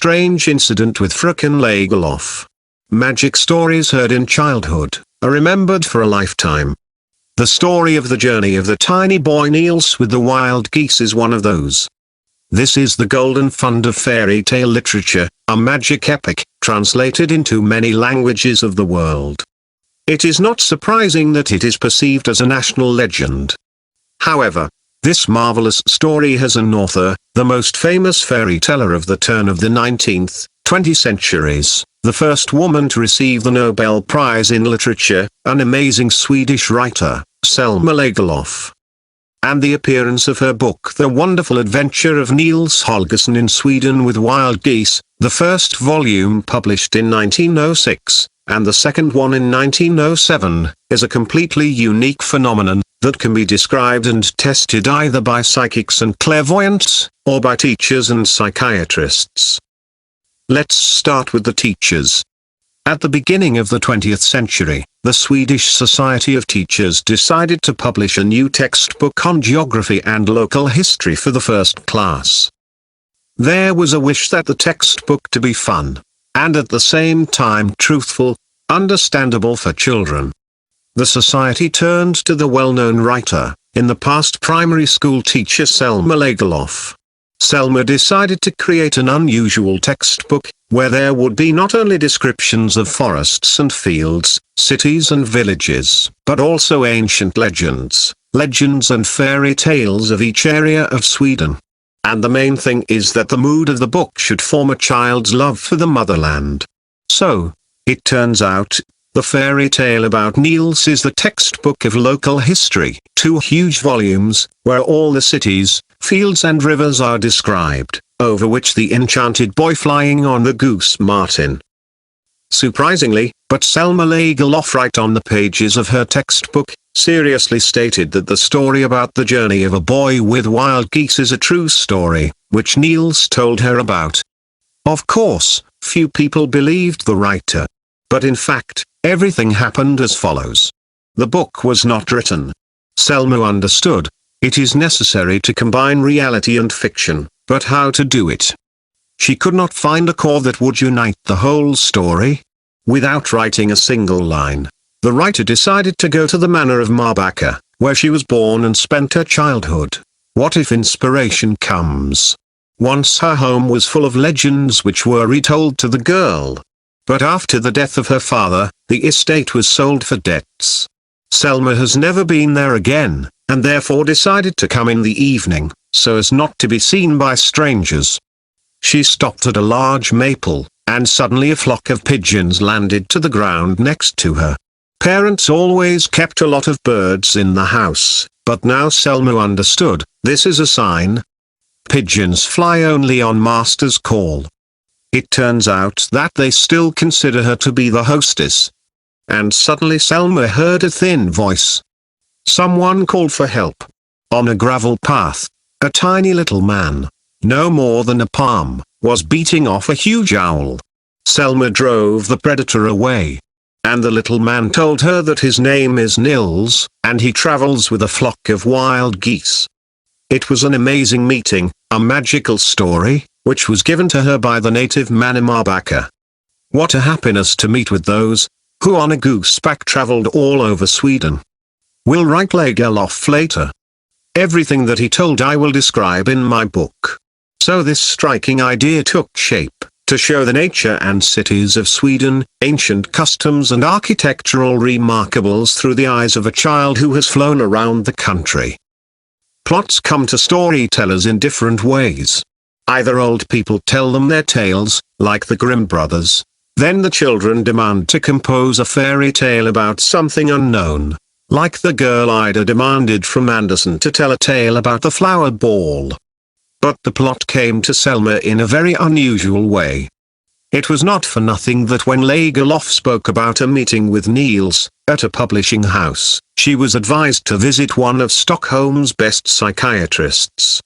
strange incident with Freken Lagerlöf. Magic stories heard in childhood are remembered for a lifetime. The story of the journey of the tiny boy Nils with the wild geese is one of those. This is the golden fund of fairy tale literature, a magic epic, translated into many languages of the world. It is not surprising that it is perceived as a national legend. However, this marvelous story has an author, the most famous fairy teller of the turn of the 19th, 20th centuries, the first woman to receive the Nobel Prize in Literature, an amazing Swedish writer, Selma Lagerlöf. And the appearance of her book The Wonderful Adventure of Nils Holgersson in Sweden with Wild Geese, the first volume published in 1906, and the second one in 1907, is a completely unique phenomenon that can be described and tested either by psychics and clairvoyants, or by teachers and psychiatrists. Let's start with the teachers. At the beginning of the 20th century, the Swedish Society of Teachers decided to publish a new textbook on geography and local history for the first class. There was a wish that the textbook to be fun, and at the same time truthful, understandable for children. The society turned to the well-known writer, in the past primary school teacher Selma Lagerlöf. Selma decided to create an unusual textbook, where there would be not only descriptions of forests and fields, cities and villages, but also ancient legends and fairy tales of each area of Sweden. And the main thing is that the mood of the book should form a child's love for the motherland. So, it turns out, the fairy tale about Nils is the textbook of local history, 2 huge volumes, where all the cities, fields and rivers are described, over which the enchanted boy flying on the goose martin. Surprisingly, but Selma Lagerlöf right on the pages of her textbook, seriously stated that the story about the journey of a boy with wild geese is a true story, which Nils told her about. Of course, few people believed the writer. But in fact, everything happened as follows. The book was not written. Selma understood, it is necessary to combine reality and fiction, but how to do it? She could not find a core that would unite the whole story. Without writing a single line, the writer decided to go to the manor of Marbacka, where she was born and spent her childhood. What if inspiration comes? Once her home was full of legends which were retold to the girl. But after the death of her father, the estate was sold for debts. Selma has never been there again, and therefore decided to come in the evening, so as not to be seen by strangers. She stopped at a large maple, and suddenly a flock of pigeons landed to the ground next to her. Parents always kept a lot of birds in the house, but now Selma understood, this is a sign. Pigeons fly only on master's call. It turns out that they still consider her to be the hostess. And suddenly Selma heard a thin voice. Someone called for help. On a gravel path, a tiny little man, no more than a palm, was beating off a huge owl. Selma drove the predator away. And the little man told her that his name is Nils, and he travels with a flock of wild geese. It was an amazing meeting, a magical story, which was given to her by the native man in Marbacka. What a happiness to meet with those, who on a gooseback traveled all over Sweden. We'll write Lagerlöf later. Everything that he told I will describe in my book. So this striking idea took shape, to show the nature and cities of Sweden, ancient customs and architectural remarkables through the eyes of a child who has flown around the country. Plots come to storytellers in different ways. Either old people tell them their tales, like the Grimm brothers, then the children demand to compose a fairy tale about something unknown, like the girl Ida demanded from Andersen to tell a tale about the flower ball. But the plot came to Selma in a very unusual way. It was not for nothing that when Lagerlöf spoke about a meeting with Nils, at a publishing house, she was advised to visit one of Stockholm's best psychiatrists.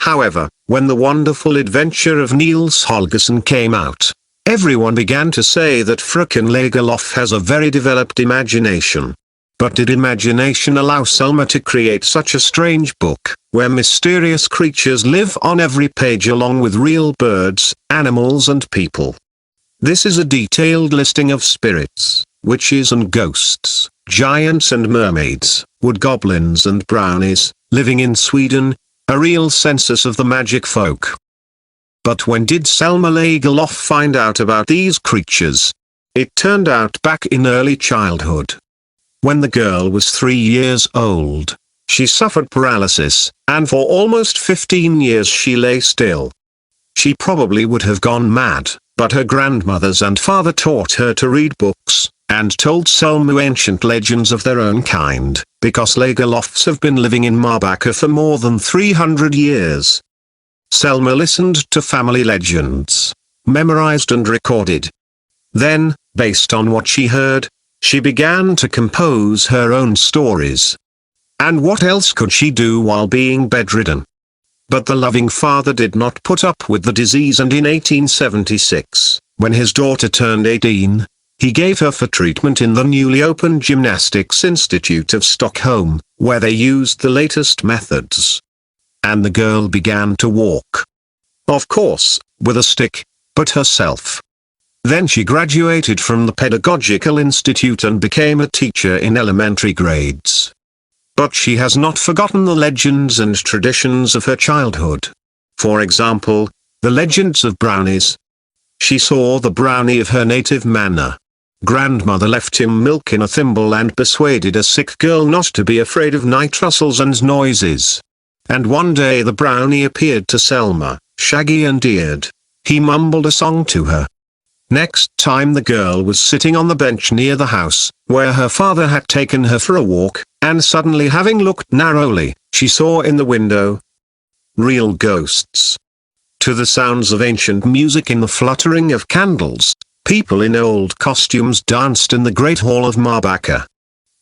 However, when The Wonderful Adventure of Nils Holgersson came out, everyone began to say that Freken Lagerlöf has a very developed imagination. But did imagination allow Selma to create such a strange book, where mysterious creatures live on every page along with real birds, animals and people? This is a detailed listing of spirits, witches and ghosts, giants and mermaids, wood goblins and brownies, living in Sweden, a real census of the magic folk. But when did Selma Lagerlöf find out about these creatures? It turned out back in early childhood. When the girl was 3 years old, she suffered paralysis, and for almost 15 years she lay still. She probably would have gone mad, but her grandmothers and father taught her to read books, and told Selma ancient legends of their own kind, because Lagerlöfs have been living in Marbacka for more than 300 years. Selma listened to family legends, memorized and recorded. Then, based on what she heard, she began to compose her own stories. And what else could she do while being bedridden? But the loving father did not put up with the disease, and in 1876, when his daughter turned 18, he gave her for treatment in the newly opened Gymnastics Institute of Stockholm, where they used the latest methods. And the girl began to walk. Of course, with a stick, but herself. Then she graduated from the Pedagogical Institute and became a teacher in elementary grades. But she has not forgotten the legends and traditions of her childhood. For example, the legends of brownies. She saw the brownie of her native manor. Grandmother left him milk in a thimble and persuaded a sick girl not to be afraid of night rustles and noises. And one day the brownie appeared to Selma, shaggy and eared. He mumbled a song to her. Next time the girl was sitting on the bench near the house, where her father had taken her for a walk, and suddenly, having looked narrowly, she saw in the window real ghosts. To the sounds of ancient music in the fluttering of candles, people in old costumes danced in the great hall of Marbacka.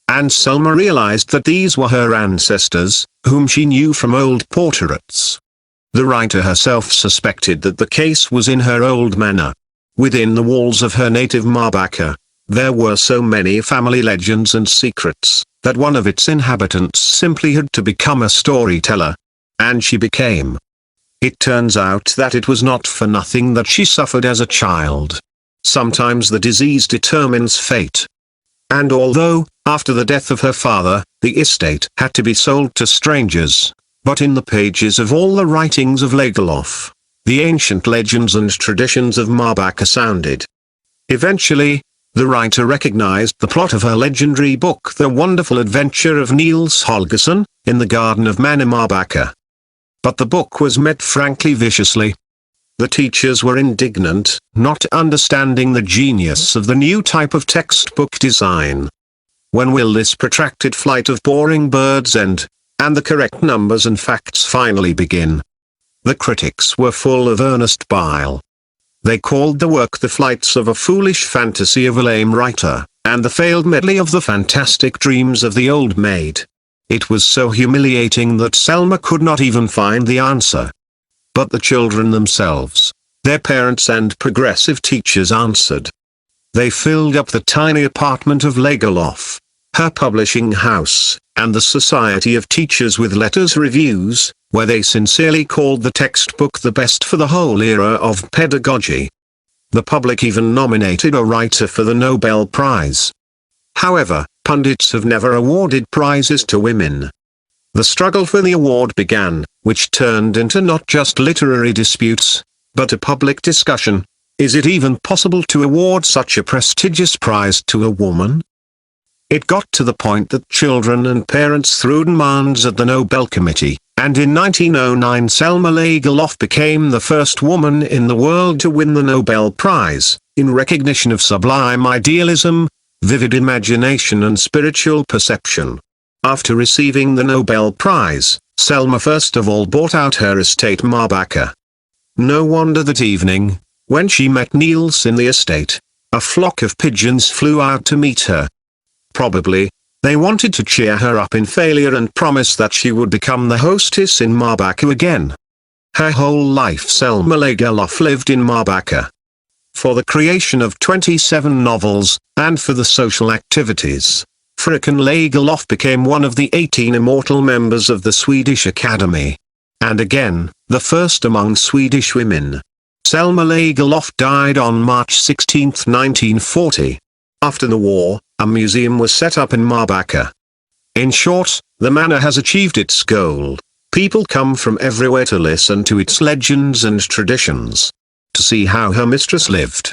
And Selma realized that these were her ancestors, whom she knew from old portraits. The writer herself suspected that the case was in her old manor. Within the walls of her native Marbacka, there were so many family legends and secrets, that one of its inhabitants simply had to become a storyteller. And she became. It turns out that it was not for nothing that she suffered as a child. Sometimes the disease determines fate. And although, after the death of her father, the estate had to be sold to strangers, but in the pages of all the writings of Lagerlöf, the ancient legends and traditions of Marbacka sounded. Eventually, the writer recognized the plot of her legendary book, The Wonderful Adventure of Nils Holgersson, in the Garden of Man in Marbacka. But the book was met frankly viciously. The teachers were indignant, not understanding the genius of the new type of textbook design. When will this protracted flight of boring birds end, and the correct numbers and facts finally begin? The critics were full of earnest bile. They called the work the flights of a foolish fantasy of a lame writer, and the failed medley of the fantastic dreams of the old maid. It was so humiliating that Selma could not even find the answer. But the children themselves, their parents and progressive teachers answered. They filled up the tiny apartment of Lagerlöf, her publishing house, and the Society of Teachers with letters reviews, where they sincerely called the textbook the best for the whole era of pedagogy. The public even nominated a writer for the Nobel Prize. However, pundits have never awarded prizes to women. The struggle for the award began, which turned into not just literary disputes, but a public discussion. Is it even possible to award such a prestigious prize to a woman? It got to the point that children and parents threw demands at the Nobel Committee, and in 1909 Selma Lagerlöf became the first woman in the world to win the Nobel Prize, in recognition of sublime idealism, vivid imagination and spiritual perception. After receiving the Nobel Prize, Selma first of all bought out her estate Marbacka. No wonder that evening, when she met Nils in the estate, a flock of pigeons flew out to meet her. Probably, they wanted to cheer her up in failure and promise that she would become the hostess in Marbacka again. Her whole life Selma Lagerlöf lived in Marbacka. For the creation of 27 novels, and for the social activities, Freken Lagerlöf became one of the 18 immortal members of the Swedish Academy. And again, the first among Swedish women. Selma Lagerlöf died on March 16, 1940. After the war, a museum was set up in Marbacka. In short, the manor has achieved its goal. People come from everywhere to listen to its legends and traditions. To see how her mistress lived.